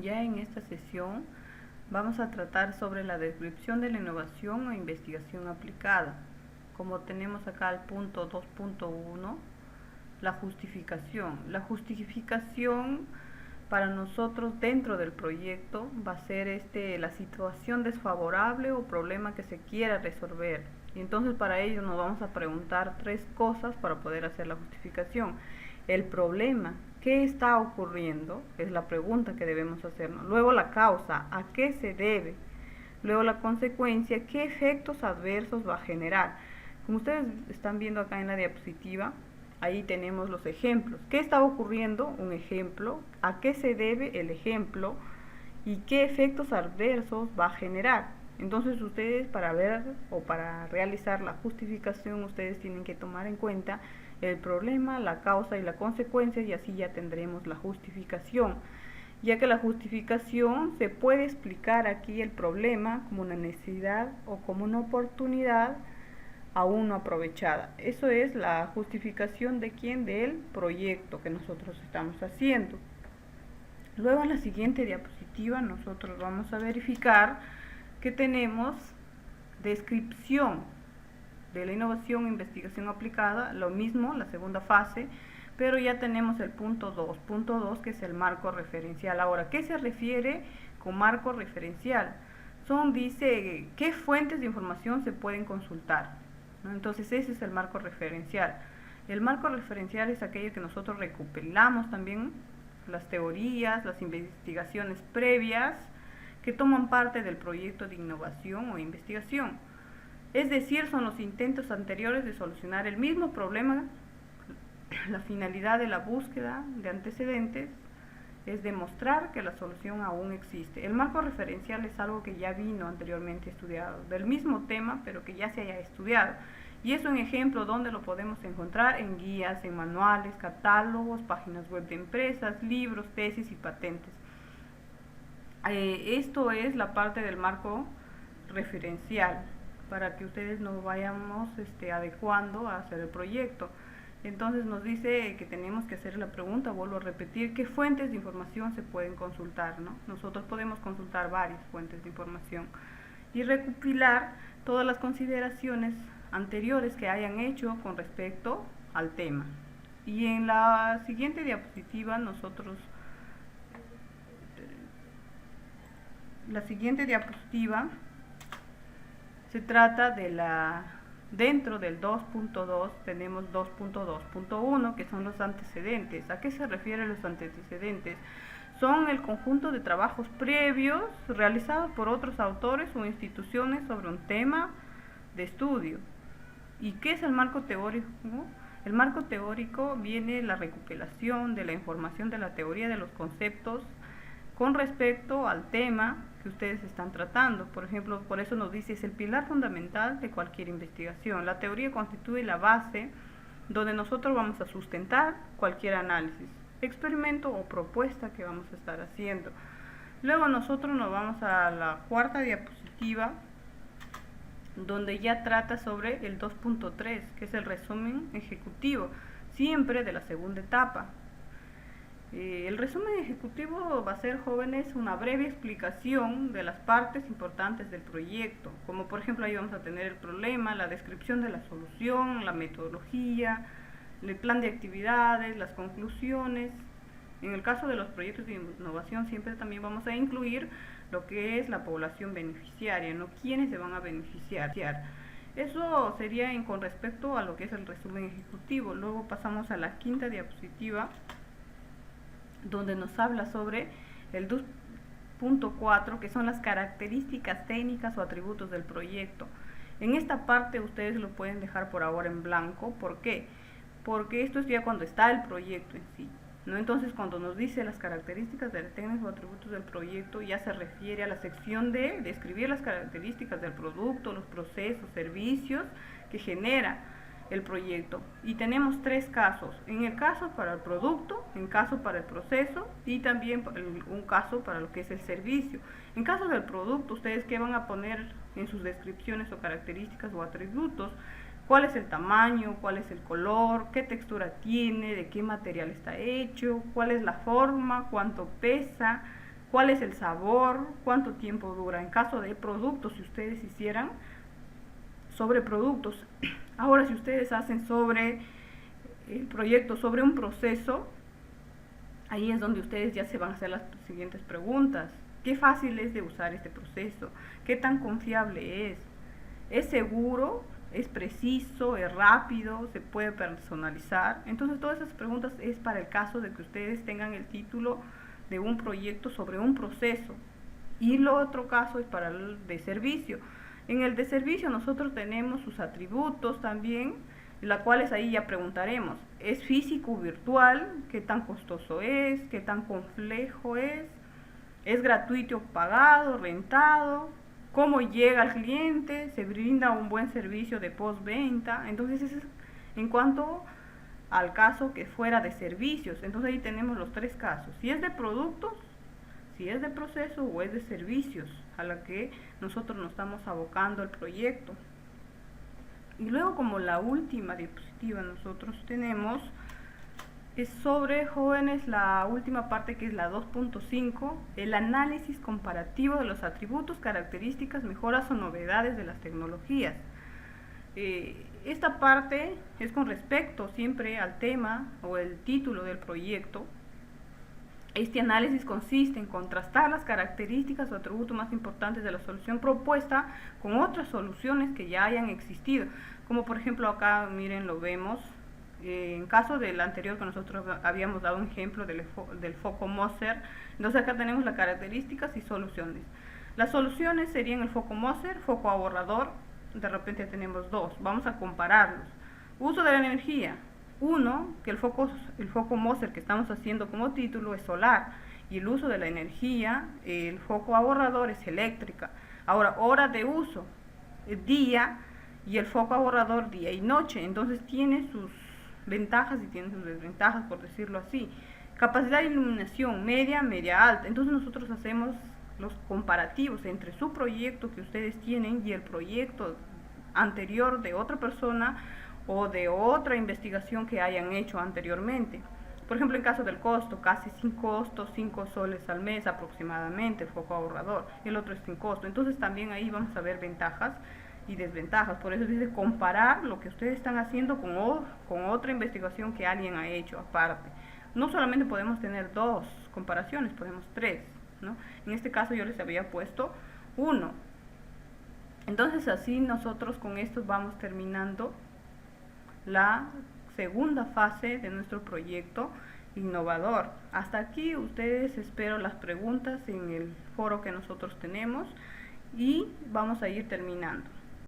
Ya en esta sesión vamos a tratar sobre la descripción de la innovación o investigación aplicada. Como tenemos acá el punto 2.1, la justificación. La justificación para nosotros dentro del proyecto va a ser la situación desfavorable o problema que se quiera resolver. Y entonces para ello nos vamos a preguntar tres cosas para poder hacer la justificación. El problema, ¿qué está ocurriendo? Es la pregunta que debemos hacernos. Luego la causa, ¿a qué se debe? Luego la consecuencia, ¿qué efectos adversos va a generar? Como ustedes están viendo acá en la diapositiva, ahí tenemos los ejemplos. ¿Qué está ocurriendo? Un ejemplo. ¿A qué se debe el ejemplo? ¿Y qué efectos adversos va a generar? Entonces ustedes para ver o para realizar la justificación, ustedes tienen que tomar en cuenta el problema, la causa y la consecuencia, y así ya tendremos la justificación. Ya que la justificación se puede explicar aquí el problema como una necesidad o como una oportunidad aún no aprovechada. Eso es la justificación de quién, del proyecto que nosotros estamos haciendo. Luego en la siguiente diapositiva nosotros vamos a verificar que tenemos descripción de la innovación e investigación aplicada, lo mismo, la segunda fase, pero ya tenemos el punto 2, que es el marco referencial. Ahora, ¿qué se refiere con marco referencial? Dice, ¿qué fuentes de información se pueden consultar? ¿No? Entonces ese es el marco referencial. El marco referencial es aquello que nosotros recopilamos también, las teorías, las investigaciones previas que toman parte del proyecto de innovación o investigación. Es decir, son los intentos anteriores de solucionar el mismo problema. La finalidad de la búsqueda de antecedentes es demostrar que la solución aún existe. El marco referencial es algo que ya vino anteriormente estudiado, del mismo tema, pero que ya se haya estudiado. Y es un ejemplo donde lo podemos encontrar en guías, en manuales, catálogos, páginas web de empresas, libros, tesis y patentes. Esto es la parte del marco referencial, para que ustedes nos vayamos adecuando a hacer el proyecto. Entonces nos dice que tenemos que hacer la pregunta, vuelvo a repetir, ¿qué fuentes de información se pueden consultar? ¿No? Nosotros podemos consultar varias fuentes de información y recopilar todas las consideraciones anteriores que hayan hecho con respecto al tema. Y en la siguiente diapositiva se trata de dentro del 2.2 tenemos 2.2.1, que son los antecedentes. ¿A qué se refieren los antecedentes? Son el conjunto de trabajos previos realizados por otros autores o instituciones sobre un tema de estudio. ¿Y qué es el marco teórico? El marco teórico viene la recopilación de la información de la teoría de los conceptos con respecto al tema que ustedes están tratando. Por ejemplo, por eso nos dice, es el pilar fundamental de cualquier investigación. La teoría constituye la base donde nosotros vamos a sustentar cualquier análisis, experimento o propuesta que vamos a estar haciendo. Luego nosotros nos vamos a la cuarta diapositiva, donde ya trata sobre el 2.3, que es el resumen ejecutivo, siempre de la segunda etapa. El resumen ejecutivo va a ser, jóvenes, una breve explicación de las partes importantes del proyecto, como por ejemplo ahí vamos a tener el problema, la descripción de la solución, la metodología, el plan de actividades, las conclusiones. En el caso de los proyectos de innovación siempre también vamos a incluir lo que es la población beneficiaria, ¿no? ¿Quiénes se van a beneficiar? Eso sería con respecto a lo que es el resumen ejecutivo. Luego pasamos a la quinta diapositiva, donde nos habla sobre el 2.4, que son las características técnicas o atributos del proyecto. En esta parte ustedes lo pueden dejar por ahora en blanco. ¿Por qué? Porque esto es ya cuando está el proyecto en sí, ¿no? Entonces cuando nos dice las características de técnicas o atributos del proyecto, ya se refiere a la sección de describir las características del producto, los procesos, servicios que genera el proyecto. Y tenemos tres casos: en el caso para el producto, en caso para el proceso y también un caso para lo que es el servicio. En caso del producto, ustedes qué van a poner en sus descripciones o características o atributos: cuál es el tamaño, cuál es el color, qué textura tiene, de qué material está hecho, cuál es la forma, cuánto pesa, cuál es el sabor, cuánto tiempo dura. En caso de productos, si ustedes hicieran sobre productos. Ahora, si ustedes hacen sobre el proyecto, sobre un proceso, ahí es donde ustedes ya se van a hacer las siguientes preguntas. ¿Qué fácil es de usar este proceso? ¿Qué tan confiable es? ¿Es seguro? ¿Es preciso? ¿Es rápido? ¿Se puede personalizar? Entonces, todas esas preguntas es para el caso de que ustedes tengan el título de un proyecto sobre un proceso. Y lo otro caso es para el de servicio. En el de servicio nosotros tenemos sus atributos también, las cuales ahí ya preguntaremos. ¿Es físico o virtual? ¿Qué tan costoso es? ¿Qué tan complejo es? ¿Es gratuito o pagado, rentado? ¿Cómo llega al cliente? ¿Se brinda un buen servicio de postventa? Entonces, ese es en cuanto al caso que fuera de servicios. Entonces ahí tenemos los tres casos. Si es de productos, si es de proceso o es de servicios a la que nosotros nos estamos abocando al proyecto. Y luego, como la última diapositiva nosotros tenemos es sobre, jóvenes, la última parte, que es la 2.5, el análisis comparativo de los atributos, características, mejoras o novedades de las tecnologías. Esta parte es con respecto siempre al tema o el título del proyecto. Este análisis consiste en contrastar las características o atributos más importantes de la solución propuesta con otras soluciones que ya hayan existido. Como por ejemplo acá, miren, lo vemos. En caso del anterior que nosotros habíamos dado un ejemplo del foco Moser, entonces acá tenemos las características y soluciones. Las soluciones serían el foco Moser, foco ahorrador. De repente tenemos dos, vamos a compararlos. Uso de la energía. Uno, que el foco Moser que estamos haciendo como título es solar, y el uso de la energía, el foco ahorrador, es eléctrica. Ahora, horas de uso, día, y el foco ahorrador día y noche. Entonces tiene sus ventajas y tiene sus desventajas, por decirlo así. Capacidad de iluminación, media, media alta. Entonces nosotros hacemos los comparativos entre su proyecto que ustedes tienen y el proyecto anterior de otra persona o de otra investigación que hayan hecho anteriormente. Por ejemplo, en caso del costo, casi sin costo, 5 soles al mes aproximadamente, el foco ahorrador, el otro es sin costo. Entonces también ahí vamos a ver ventajas y desventajas. Por eso dice comparar lo que ustedes están haciendo con otra investigación que alguien ha hecho aparte. No solamente podemos tener dos comparaciones, podemos tres, ¿no? En este caso yo les había puesto uno. Entonces así nosotros con esto vamos terminando la segunda fase de nuestro proyecto innovador. Hasta aquí ustedes, espero las preguntas en el foro que nosotros tenemos y vamos a ir terminando.